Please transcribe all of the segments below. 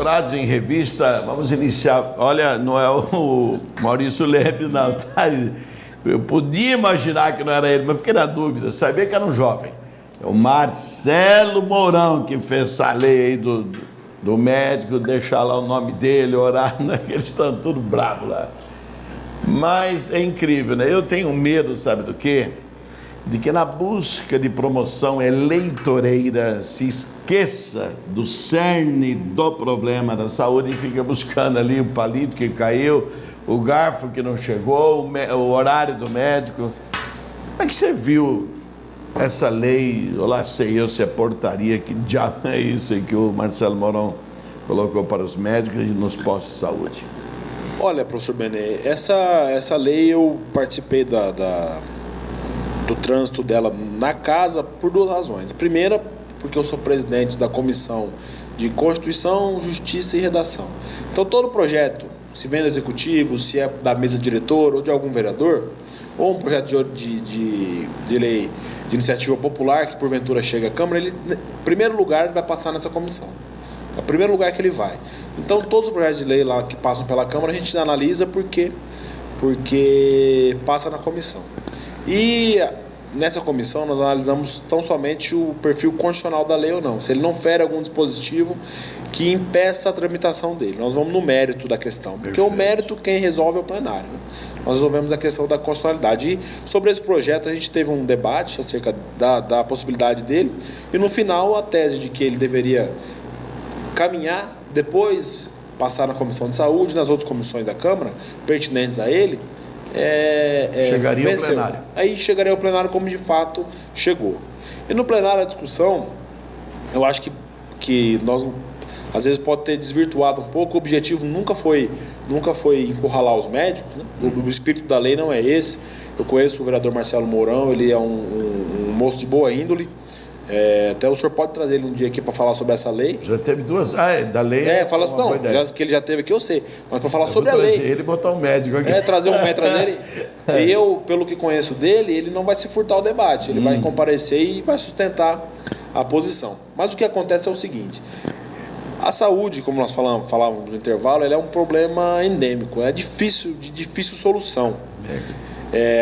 Dourados em Revista, vamos iniciar. Olha, não é o Maurício Leme, não. Tá? Eu podia imaginar que não era ele, mas fiquei na dúvida. Sabia que era um jovem. É o Marcelo Mourão que fez essa lei aí do médico, deixar lá o nome dele, orar, né? Eles estão tudo bravos lá. Mas é incrível, né? Eu tenho medo, sabe do quê? De que na busca de promoção eleitoreira se esqueça do cerne do problema da saúde e fica buscando ali o palito que caiu, o garfo que não chegou, o horário do médico. Como é que você viu essa lei? Eu lá sei eu se é portaria, que diabo é isso aí que o Marcelo Mourão colocou para os médicos e nos postos de saúde? Olha, professor Benê, essa lei eu participei do trânsito dela na casa por duas razões. A primeira, porque eu sou presidente da Comissão de Constituição, Justiça e Redação. Então, todo projeto, se vem do Executivo, se é da mesa diretora ou de algum vereador, ou um projeto de lei de iniciativa popular que porventura chega à Câmara, ele, em primeiro lugar, ele vai passar nessa comissão. É o primeiro lugar que ele vai. Então, todos os projetos de lei lá que passam pela Câmara, a gente analisa porque passa na comissão. E nessa comissão nós analisamos tão somente o perfil constitucional da lei ou não, se ele não fere algum dispositivo que impeça a tramitação dele. Nós vamos no mérito da questão, porque o mérito quem resolve é o plenário, né? Nós resolvemos a questão da constitucionalidade. E sobre esse projeto a gente teve um debate acerca da possibilidade dele, e no final a tese de que ele deveria caminhar, depois passar na Comissão de Saúde, nas outras comissões da Câmara pertinentes a ele, chegaria venceu. ao plenário. Aí chegaria ao plenário como de fato chegou. E no plenário a discussão, eu acho que nós às vezes pode ter desvirtuado um pouco. O objetivo nunca foi encurralar os médicos, né? O espírito da lei não é esse. Eu conheço o vereador Marcelo Mourão, ele é um moço de boa índole. Até o senhor pode trazer ele um dia aqui para falar sobre essa lei. Já teve duas. Da lei. Fala assim, não, que ele já teve aqui, eu sei. Mas para falar sobre a lei. Ele botar um médico aqui. Trazer um médico, trazer ele. E eu, pelo que conheço dele, ele não vai se furtar o debate. Ele vai comparecer e vai sustentar a posição. Mas o que acontece é o seguinte: a saúde, como nós falávamos no intervalo, ela é um problema endêmico, é de difícil solução.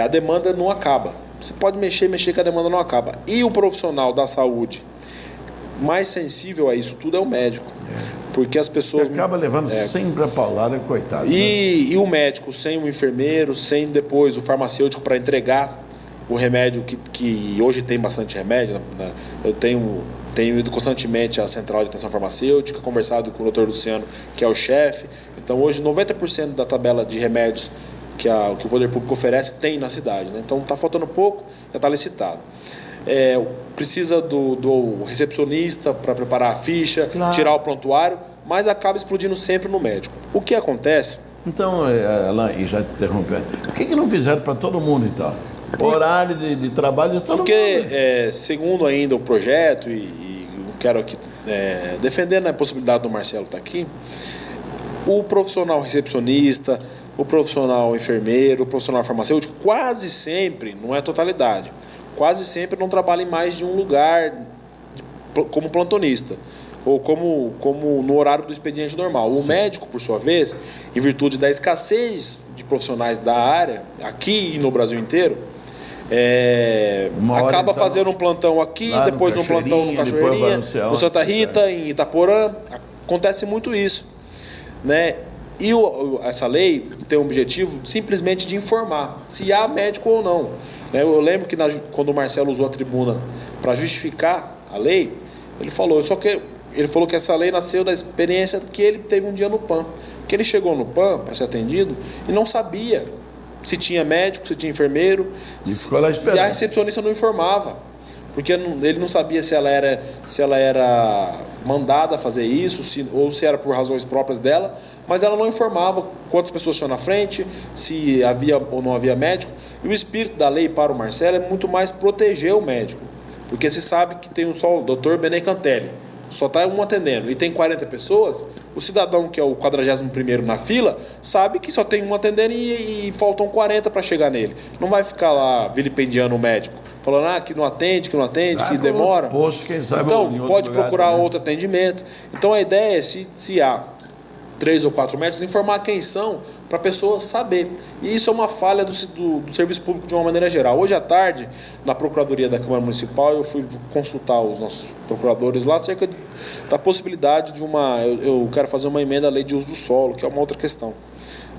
A demanda não acaba. Você pode mexer que a demanda não acaba. E o profissional da saúde mais sensível a isso tudo é o médico. Porque as pessoas... Você acaba levando sempre a paulada, coitado. E o médico sem o enfermeiro, sem depois o farmacêutico para entregar o remédio, que hoje tem bastante remédio, né? Eu tenho ido constantemente à central de atenção farmacêutica, conversado com o Dr. Luciano, que é o chefe. Então hoje 90% da tabela de remédios que o poder público oferece tem na cidade, né? Então está faltando pouco, já está licitado. Precisa do recepcionista para preparar a ficha, claro, tirar o prontuário, mas acaba explodindo sempre no médico. O que acontece? Então, Alain, e já te interrompendo, por que não fizeram para todo mundo, então? Horário de trabalho de todo mundo? Porque, segundo ainda o projeto, e eu quero aqui defendendo a possibilidade do Marcelo estar aqui, o profissional recepcionista, o profissional enfermeiro, o profissional farmacêutico, quase sempre, não é totalidade, quase sempre não trabalha em mais de um lugar como plantonista, ou como no horário do expediente normal. O médico, por sua vez, em virtude da escassez de profissionais da área, aqui e no Brasil inteiro, acaba fazendo um plantão aqui, depois um plantão no Cachoeirinha, no Santa Rita, em Itaporã. Acontece muito isso, né? E essa lei tem o objetivo simplesmente de informar se há médico ou não. Eu lembro que quando o Marcelo usou a tribuna para justificar a lei, ele falou que essa lei nasceu da experiência que ele teve um dia no PAN. Que ele chegou no PAN para ser atendido e não sabia se tinha médico, se tinha enfermeiro, e a recepcionista não informava. Porque ele não sabia se ela era mandada a fazer isso, ou se era por razões próprias dela, mas ela não informava quantas pessoas tinham na frente, se havia ou não havia médico. E o espírito da lei para o Marcelo é muito mais proteger o médico, porque se sabe que tem só o Dr. Benê Cantelli, só está um atendendo e tem 40 pessoas, o cidadão que é o 41º na fila sabe que só tem um atendendo e faltam 40 para chegar nele. Não vai ficar lá vilipendiando o médico, falando que não atende, que demora. Posto, quem sabe, então, pode procurar outro atendimento. Então, a ideia é, se há 3 ou 4 médicos, informar quem são, para a pessoa saber. E isso é uma falha do serviço público de uma maneira geral. Hoje à tarde, na Procuradoria da Câmara Municipal, eu fui consultar os nossos procuradores lá acerca da possibilidade de eu quero fazer uma emenda à lei de uso do solo, que é uma outra questão.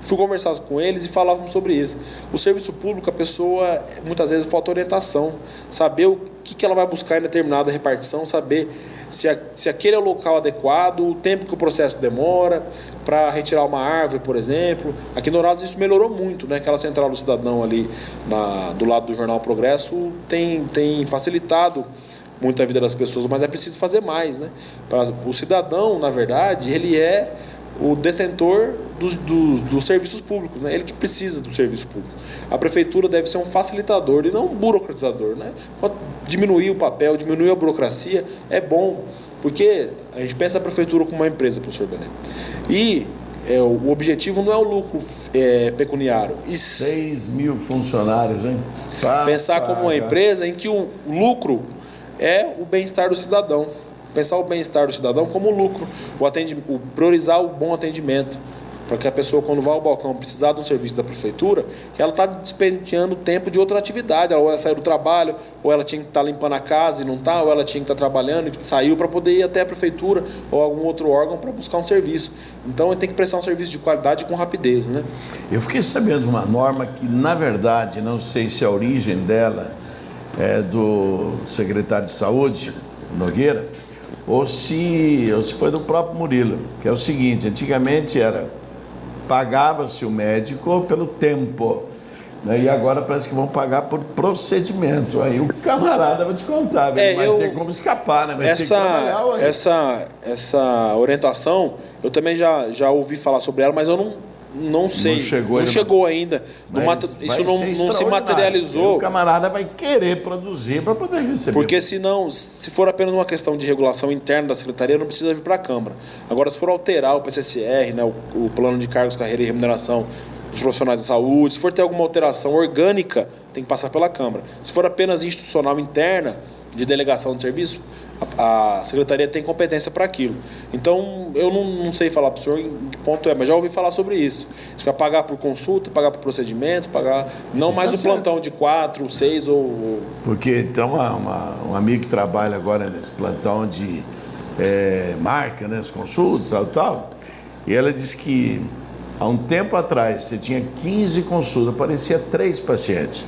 Fui conversar com eles e falávamos sobre isso. O serviço público, a pessoa, muitas vezes, falta orientação. Saber o que ela vai buscar em determinada repartição, saber se aquele é o local adequado, o tempo que o processo demora para retirar uma árvore, por exemplo. Aqui no Dourados isso melhorou muito, né? Aquela central do cidadão ali do lado do Jornal Progresso tem facilitado muito a vida das pessoas, mas é preciso fazer mais, né? O cidadão, na verdade, ele é o detentor dos serviços públicos, né? Ele que precisa do serviço público. A prefeitura deve ser um facilitador e não um burocratizador, né? Diminuir o papel, diminuir a burocracia é bom, porque a gente pensa a prefeitura como uma empresa, professor Bené. E o objetivo não é o lucro pecuniário. 6 mil funcionários, hein? Pensar como uma empresa em que o lucro é o bem-estar do cidadão. Pensar o bem-estar do cidadão como lucro, priorizar o bom atendimento, para que a pessoa, quando vai ao balcão precisar de um serviço da prefeitura, que ela está despenteando tempo de outra atividade, ou ela saiu do trabalho, ou ela tinha que estar limpando a casa e não está, ou ela tinha que estar trabalhando e saiu para poder ir até a prefeitura ou algum outro órgão para buscar um serviço. Então, ele tem que prestar um serviço de qualidade e com rapidez, né? Eu fiquei sabendo de uma norma que, na verdade, não sei se a origem dela é do secretário de Saúde, Nogueira, ou se foi do próprio Murilo, que é o seguinte: antigamente pagava-se o médico pelo tempo, né? E agora parece que vão pagar por procedimento. Aí o camarada vai te contar, vai ter como escapar, né? Vai ter que trabalhar, essa orientação, eu também já ouvi falar sobre ela, mas eu não sei. Não chegou ainda. Isso não se materializou. O camarada vai querer produzir para poder receber. Porque se for apenas uma questão de regulação interna da Secretaria, não precisa vir para a Câmara. Agora, se for alterar o PCCR, né, o Plano de Cargos, Carreira e Remuneração dos Profissionais de Saúde, se for ter alguma alteração orgânica, tem que passar pela Câmara. Se for apenas institucional interna, de delegação de serviço, a Secretaria tem competência para aquilo. Então, eu não sei falar para o senhor em que ponto mas já ouvi falar sobre isso. Você vai pagar por consulta, pagar por procedimento, não mais o plantão de 4, 6 ou... Porque tem um amigo que trabalha agora nesse plantão de marca, né, as consultas, tal, e ela disse que há um tempo atrás você tinha 15 consultas, parecia 3 pacientes.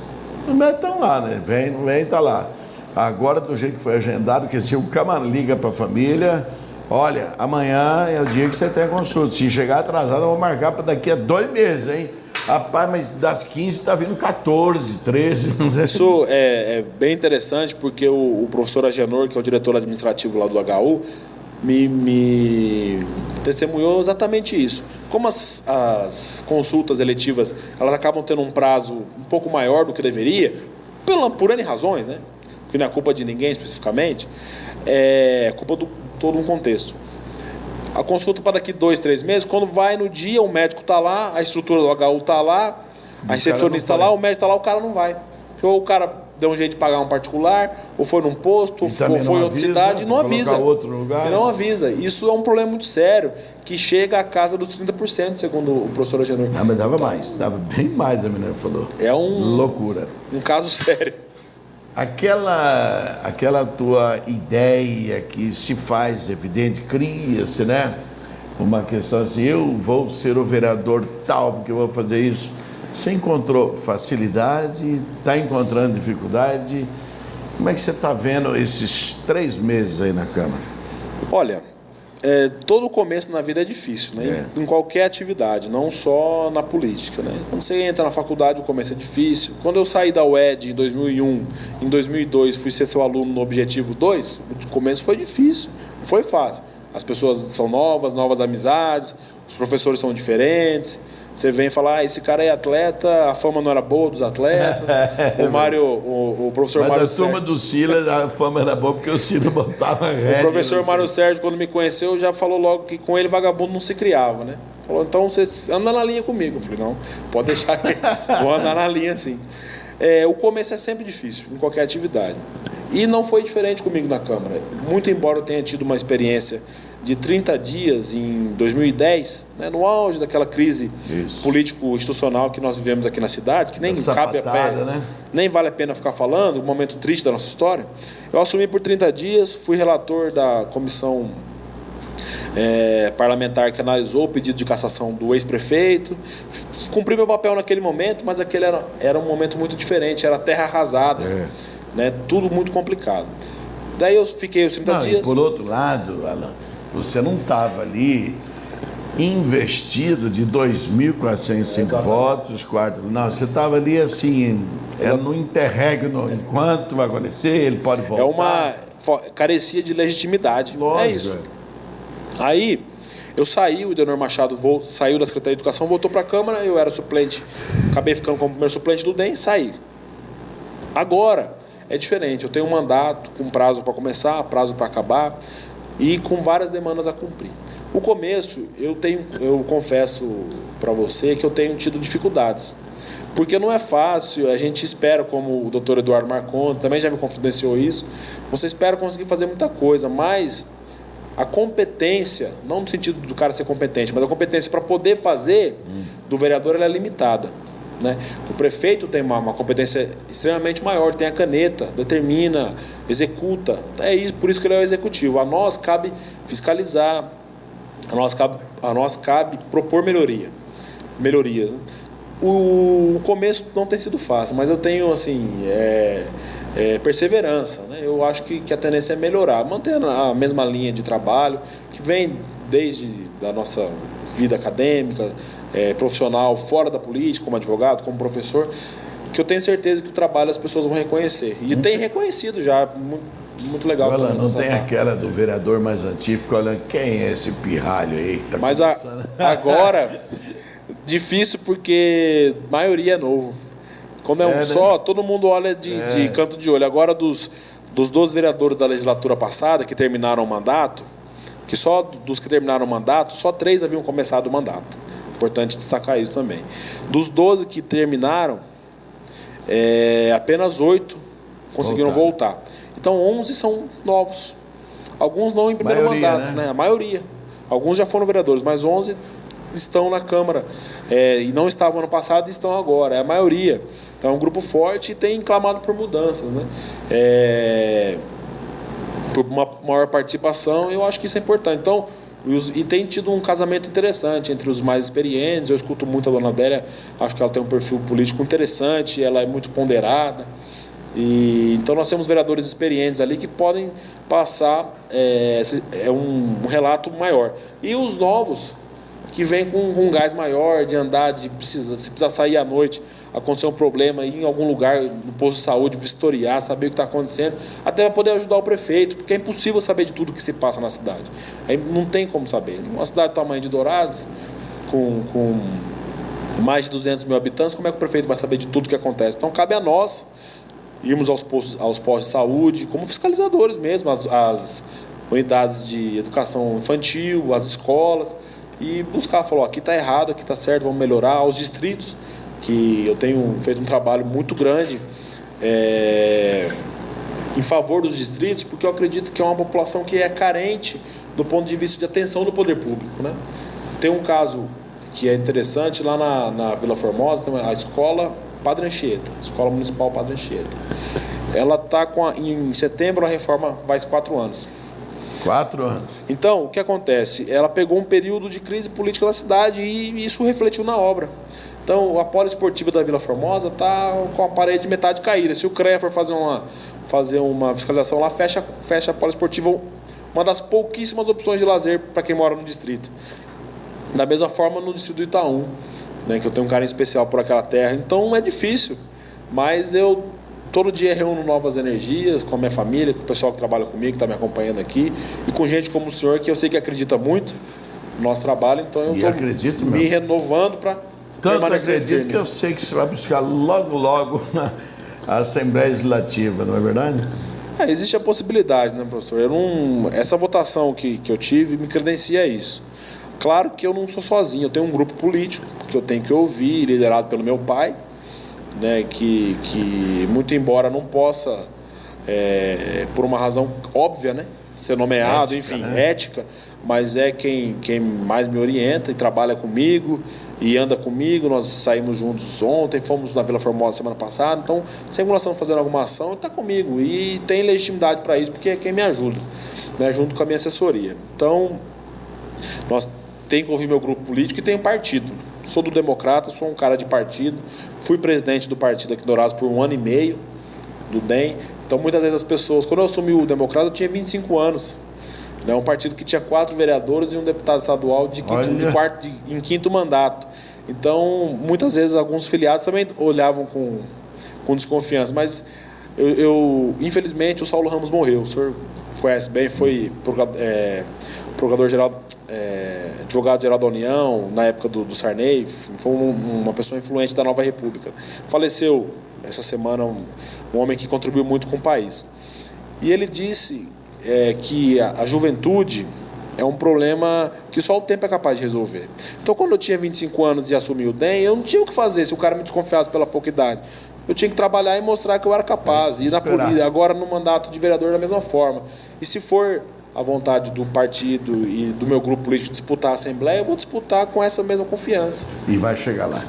Os médicos estão lá, né? Vem, tá lá. Agora, do jeito que foi agendado, que se o camarada liga para a família, olha, amanhã é o dia que você tem a consulta. Se chegar atrasado, eu vou marcar para daqui a 2 meses, hein? Rapaz, mas das 15 está vindo 14, 13. Isso é bem interessante, porque o professor Agenor, que é o diretor administrativo lá do HU, me testemunhou exatamente isso. Como as consultas eletivas, elas acabam tendo um prazo um pouco maior do que deveria, por N razões, né? Que não é culpa de ninguém especificamente, é culpa de todo um contexto. A consulta para daqui 2, 3 meses, quando vai no dia, o médico está lá, a estrutura do HU está lá, a recepcionista está lá, o médico está lá, o cara não vai. Ou o cara deu um jeito de pagar um particular, ou foi num posto, ou foi em outra cidade, e não avisa. Outro lugar. E não avisa. Isso é um problema muito sério, que chega à casa dos 30%, segundo o professor Agenor. Ah, mas dava mais, dava bem mais, a menina falou. Loucura. Um caso sério. Aquela tua ideia que se faz evidente, cria-se, né? Uma questão assim, eu vou ser o vereador tal, porque eu vou fazer isso. Você encontrou facilidade, está encontrando dificuldade. Como é que você está vendo esses 3 meses aí na Câmara? Olha, todo começo na vida é difícil, né? Em qualquer atividade, não só na política, né? Quando você entra na faculdade, o começo é difícil. Quando eu saí da UED em 2001, em 2002 fui ser seu aluno no Objetivo 2, o começo foi difícil, não foi fácil. As pessoas são novas amizades, os professores são diferentes, Você vem falar, esse cara é atleta, a fama não era boa dos atletas. O professor Mário Sérgio... Mas a turma do Silas, a fama era boa porque o Silas botava rédea. O professor Mário Sérgio, quando me conheceu, já falou logo que com ele vagabundo não se criava, né? Falou, então você anda na linha comigo. Eu falei, não, pode deixar que vou andar na linha assim. O começo é sempre difícil, em qualquer atividade. E não foi diferente comigo na Câmara. Muito embora eu tenha tido uma experiência de 30 dias em 2010, né, no auge daquela crise político-institucional que nós vivemos aqui na cidade, que nem cabe a pé, né? Nem vale a pena ficar falando, um momento triste da nossa história. Eu assumi por 30 dias, fui relator da comissão parlamentar que analisou o pedido de cassação do ex-prefeito. Cumpri meu papel naquele momento, mas aquele era um momento muito diferente, era terra arrasada, né, tudo muito complicado. Daí eu fiquei os 30 dias... E por outro lado, Alan, você não estava ali investido de 2.405 votos, não, você estava ali assim, no interregno, enquanto vai acontecer, ele pode voltar. Carecia de legitimidade. Lógico. É isso. Aí, eu saí, o Idenor Machado saiu da Secretaria de Educação, voltou para a Câmara, eu era suplente, acabei ficando como primeiro suplente do DEM e saí. Agora, é diferente, eu tenho um mandato com prazo para começar, prazo para acabar e com várias demandas a cumprir. O começo, eu confesso para você que eu tenho tido dificuldades, porque não é fácil, a gente espera, como o doutor Eduardo Marcondes também já me confidenciou isso, você espera conseguir fazer muita coisa, mas a competência, não no sentido do cara ser competente, mas a competência para poder fazer do vereador ela é limitada, né? O prefeito tem uma competência extremamente maior, tem a caneta, determina, executa, é isso, por isso que ele é o executivo. A nós cabe fiscalizar, a nós cabe propor melhorias. Né? O começo não tem sido fácil, mas eu tenho assim, perseverança, né? Eu acho que a tendência é melhorar, mantendo a mesma linha de trabalho que vem desde da nossa vida acadêmica, profissional, fora da política, como advogado, como professor, que eu tenho certeza que o trabalho as pessoas vão reconhecer. E tem reconhecido já, muito legal. Olha, não tem aquela do vereador mais antigo, olha, quem é esse pirralho aí que tá mas agora, difícil porque a maioria é novo. Quando é só, todo mundo olha de canto de olho. Agora, dos 12 vereadores da legislatura passada que terminaram o mandato, que só dos que terminaram o mandato, só 3 haviam começado o mandato. Importante destacar isso também. Dos 12 que terminaram, apenas 8 conseguiram voltar. Então, 11 são novos. Alguns não em primeiro mandato, né? A maioria. Alguns já foram vereadores, mas 11 estão na Câmara. E não estavam ano passado e estão agora. É a maioria. Então, é um grupo forte e tem clamado por mudanças, né? Por uma maior participação, eu acho que isso é importante. Então, e tem tido um casamento interessante entre os mais experientes. Eu escuto muito a dona Adélia, acho que ela tem um perfil político interessante, ela é muito ponderada. Então nós temos vereadores experientes ali que podem passar um relato maior. E os novos, que vêm com um gás maior de andar, se precisar sair à noite, acontecer um problema, ir em algum lugar, no posto de saúde, vistoriar, saber o que está acontecendo, até para poder ajudar o prefeito, porque é impossível saber de tudo que se passa na cidade. Aí não tem como saber. Uma cidade do tamanho de Dourados, com mais de 200 mil habitantes, como é que o prefeito vai saber de tudo que acontece? Então cabe a nós irmos aos postos de saúde, como fiscalizadores mesmo, as unidades de educação infantil, as escolas, e buscar, falar, aqui está errado, aqui está certo, vamos melhorar. Aos distritos, que eu tenho feito um trabalho muito grande em favor dos distritos, porque eu acredito que é uma população que é carente do ponto de vista de atenção do poder público, né? Tem um caso que é interessante, lá na Vila Formosa, tem a escola Padre Anchieta, Escola Municipal Padre Anchieta. Ela está em setembro, a reforma vai 4 anos. 4 anos. Então, o que acontece? Ela pegou um período de crise política na cidade e isso refletiu na obra. Então, a poliesportiva da Vila Formosa está com a parede metade caída. Se o CREA for fazer uma fiscalização lá, fecha a poliesportiva, uma das pouquíssimas opções de lazer para quem mora no distrito. Da mesma forma, no distrito do Itaú, né, que eu tenho um carinho especial por aquela terra. Então, é difícil, mas eu todo dia reúno novas energias com a minha família, com o pessoal que trabalha comigo, que está me acompanhando aqui, e com gente como o senhor, que eu sei que acredita muito no nosso trabalho. Então, eu estou me renovando para Tanto acredito que eu sei que você vai buscar logo na Assembleia Legislativa, não é verdade? Existe a possibilidade, né, professor? Essa votação que eu tive me credencia a isso. Claro que eu não sou sozinho, eu tenho um grupo político que eu tenho que ouvir, liderado pelo meu pai, né, que muito embora não possa, por uma razão óbvia, né, ser nomeado, ética, enfim, né? Ética, mas é quem mais me orienta e trabalha comigo e anda comigo. Nós saímos juntos ontem, fomos na Vila Formosa semana passada, então sempre nós estamos fazendo alguma ação, ele está comigo e tem legitimidade para isso, porque é quem me ajuda, né, junto com a minha assessoria. Então, nós temos que ouvir meu grupo político e tem um partido. Sou do Democrata, sou um cara de partido, fui presidente do partido aqui em Dourados por 1 ano e meio, do DEM. Então, muitas vezes as pessoas, quando eu assumi o Democrata, eu tinha 25 anos. É um partido que tinha 4 vereadores e um deputado estadual em quinto mandato. Então, muitas vezes, alguns filiados também olhavam com desconfiança. Mas, infelizmente, o Saulo Ramos morreu. O senhor conhece bem, foi procurador-geral, advogado-geral da União, na época do Sarney. Foi uma pessoa influente da Nova República. Faleceu essa semana um homem que contribuiu muito com o país. E ele disse que a juventude é um problema que só o tempo é capaz de resolver. Então, quando eu tinha 25 anos e assumi o DEM, eu não tinha o que fazer se o cara me desconfiasse pela pouca idade. Eu tinha que trabalhar e mostrar que eu era capaz. E na política, agora no mandato de vereador da mesma forma. E se for a vontade do partido e do meu grupo político disputar a Assembleia, eu vou disputar com essa mesma confiança. E vai chegar lá.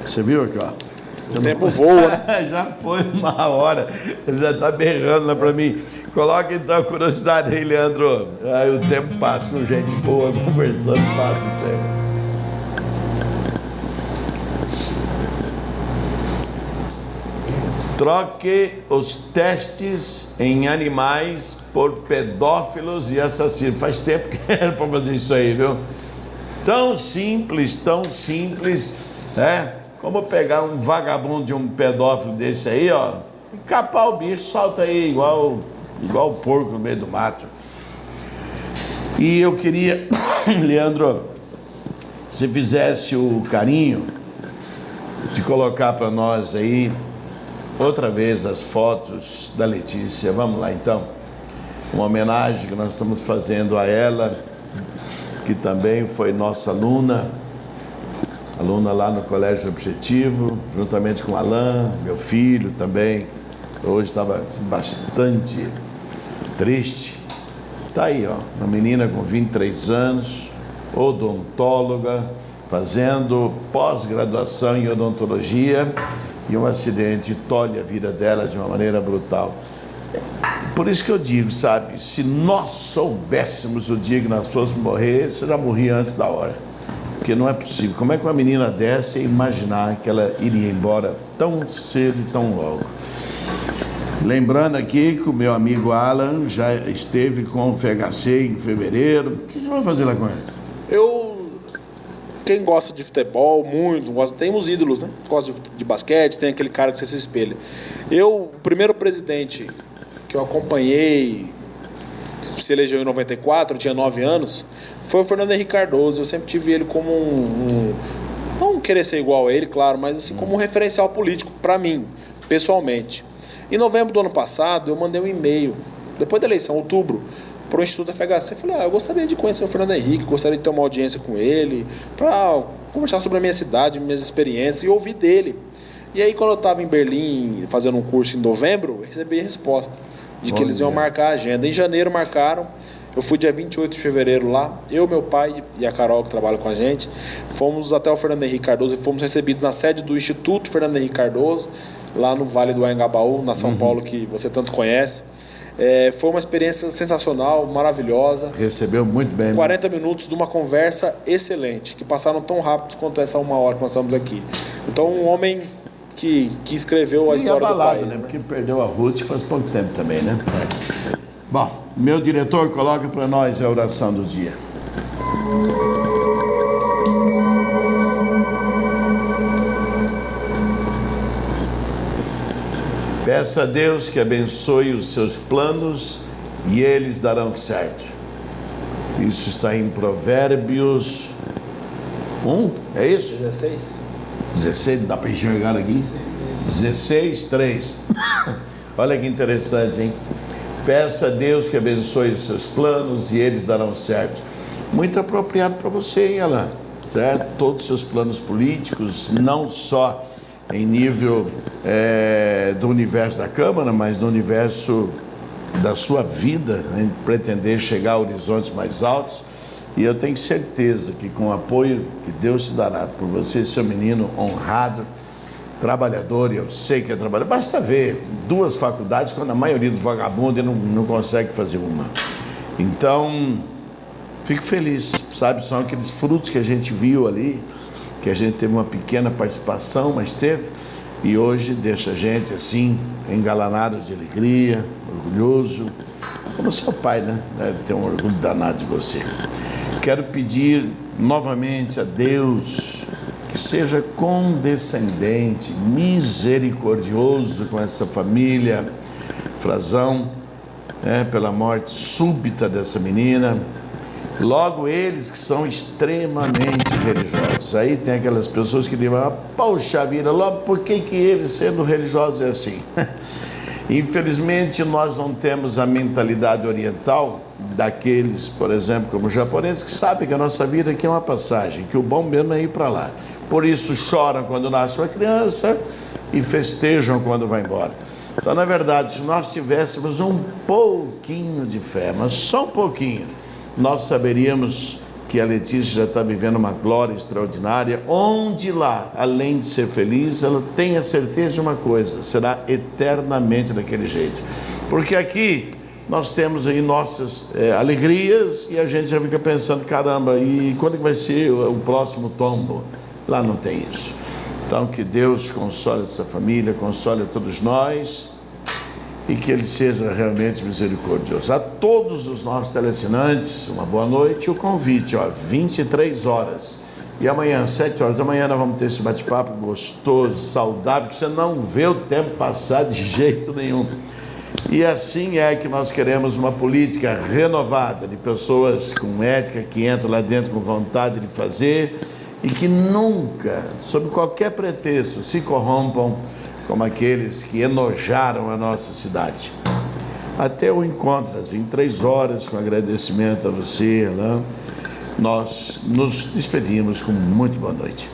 Você viu aqui, ó? O tempo voa, né? Já foi 1 hora. Ele já está berrando lá para mim. Coloca então a curiosidade aí, Leandro. Aí o tempo passa com gente boa, conversando, passa o tempo. Troque os testes em animais por pedófilos e assassinos. Faz tempo que era para fazer isso aí, viu? Tão simples, né? Como pegar um vagabundo de um pedófilo desse aí, ó, capar o bicho, solta aí igual o porco no meio do mato. E eu queria, Leandro, se fizesse o carinho de colocar para nós aí outra vez as fotos da Letícia. Vamos lá então. Uma homenagem que nós estamos fazendo a ela, que também foi nossa aluna lá no Colégio Objetivo, juntamente com Alain, meu filho também. Hoje estava bastante triste. Está aí, ó, uma menina com 23 anos, odontóloga, fazendo pós-graduação em odontologia, e um acidente tolhe a vida dela de uma maneira brutal. Por isso que eu digo, sabe, se nós soubéssemos o dia que nós fôssemos morrer, você já morria antes da hora. Porque não é possível. Como é que uma menina dessa ia imaginar que ela iria embora tão cedo e tão logo? Lembrando aqui que o meu amigo Alan já esteve com o FHC em fevereiro. O que você vai fazer lá com ele? Quem gosta de futebol, tem uns ídolos, né? Gosta de basquete, tem aquele cara que você se espelha. O primeiro presidente que eu acompanhei, se elegeu em 94, eu tinha 9 anos, foi o Fernando Henrique Cardoso. Eu sempre tive ele como não querer ser igual a ele, claro, mas assim, como um referencial político para mim, pessoalmente. Em novembro do ano passado, eu mandei um e-mail, depois da eleição, outubro, para o Instituto FHC. Eu falei, eu gostaria de conhecer o Fernando Henrique, gostaria de ter uma audiência com ele, para conversar sobre a minha cidade, minhas experiências e ouvir dele. E aí, quando eu estava em Berlim, fazendo um curso em novembro, eu recebi a resposta de que eles iam marcar a agenda. Em janeiro marcaram, eu fui dia 28 de fevereiro lá, eu, meu pai e a Carol, que trabalha com a gente, fomos até o Fernando Henrique Cardoso e fomos recebidos na sede do Instituto Fernando Henrique Cardoso, lá no Vale do Anhangabaú, na São Paulo, que você tanto conhece. Foi uma experiência sensacional, maravilhosa. Recebeu muito bem. 40 minutos de uma conversa excelente, que passaram tão rápido quanto essa 1 hora que nós estamos aqui. Então, um homem que escreveu a história abalado, do país. Né? Porque perdeu a Ruth faz pouco tempo também, né? Bom, meu diretor, coloca para nós a oração do dia. Peça a Deus que abençoe os seus planos e eles darão certo. Isso está em Provérbios 1, é isso? 16. 16, dá para enxergar aqui? 16:3. Olha que interessante, hein? Peça a Deus que abençoe os seus planos e eles darão certo. Muito apropriado para você, hein, Alain? Certo? Todos os seus planos políticos, não só em nível do universo da Câmara, mas no universo da sua vida, em pretender chegar a horizontes mais altos. E eu tenho certeza que com o apoio que Deus te dará por você ser um menino honrado, trabalhador, e eu sei que é trabalhador, basta ver 2 faculdades quando a maioria dos vagabundos não consegue fazer uma. Então, fico feliz, sabe, são aqueles frutos que a gente viu ali, que a gente teve uma pequena participação, mas teve, e hoje deixa a gente assim, engalanado de alegria, orgulhoso, como seu pai, né? Deve ter um orgulho danado de você. Quero pedir novamente a Deus que seja condescendente, misericordioso com essa família, Frazão, pela morte súbita dessa menina. Logo eles que são extremamente religiosos. Aí tem aquelas pessoas que dizem, poxa vida, logo por que eles sendo religiosos é assim? Infelizmente nós não temos a mentalidade oriental daqueles, por exemplo, como os japoneses, que sabem que a nossa vida aqui é uma passagem, que o bom mesmo é ir para lá. Por isso choram quando nasce uma criança e festejam quando vai embora. Então, na verdade, se nós tivéssemos um pouquinho de fé, mas só um pouquinho, nós saberíamos que a Letícia já está vivendo uma glória extraordinária, onde lá, além de ser feliz, ela tem a certeza de uma coisa, será eternamente daquele jeito. Porque aqui nós temos aí nossas alegrias e a gente já fica pensando, caramba, e quando que vai ser o próximo tombo? Lá não tem isso. Então que Deus console essa família, console a todos nós e que Ele seja realmente misericordioso. A todos os nossos teleassinantes, uma boa noite e o convite, 23 horas. E amanhã, 7 horas da manhã, nós vamos ter esse bate-papo gostoso, saudável, que você não vê o tempo passar de jeito nenhum. E assim é que nós queremos uma política renovada, de pessoas com ética, que entram lá dentro com vontade de fazer e que nunca, sob qualquer pretexto, se corrompam como aqueles que enojaram a nossa cidade. Até o encontro, às 23 horas, com agradecimento a você, Alain, nós nos despedimos com muito boa noite.